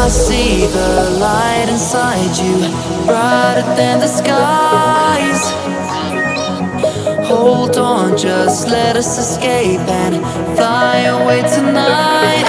see the light inside you, brighter than the skies. Hold on, just let us escape and fly away tonight.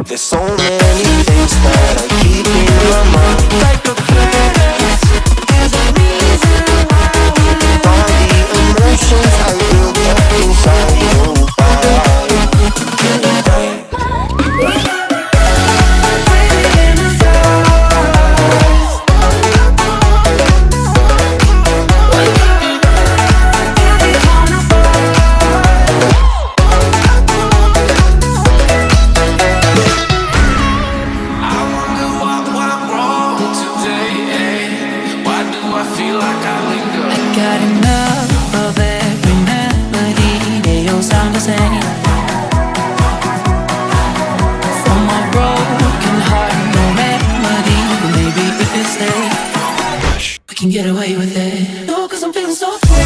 There's so many things that I keep in my mind, like a past. There's a reason why all the emotions I built up inside your body. Got enough of every melody, they all sound the same. From my broken heart, no remedy, but maybe if you stay, we can get away with it. No, 'cause I'm feeling so free.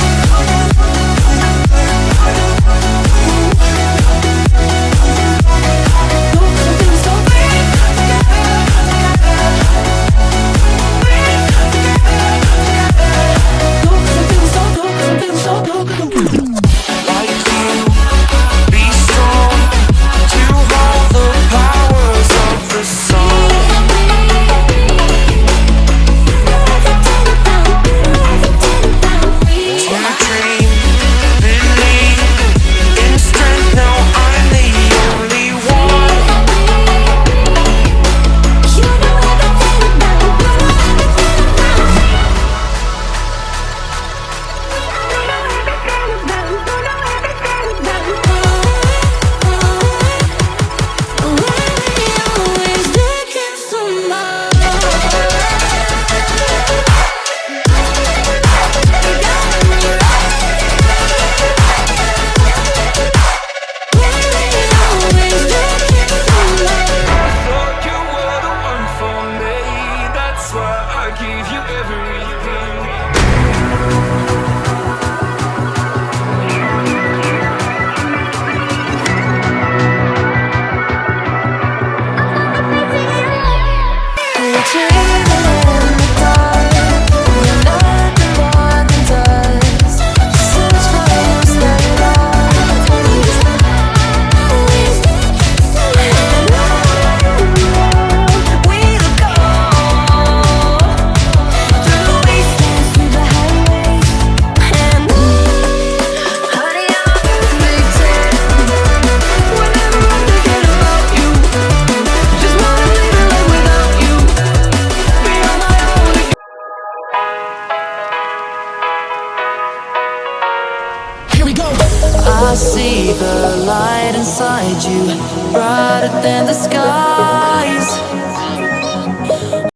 I see the light inside you, brighter than the sky.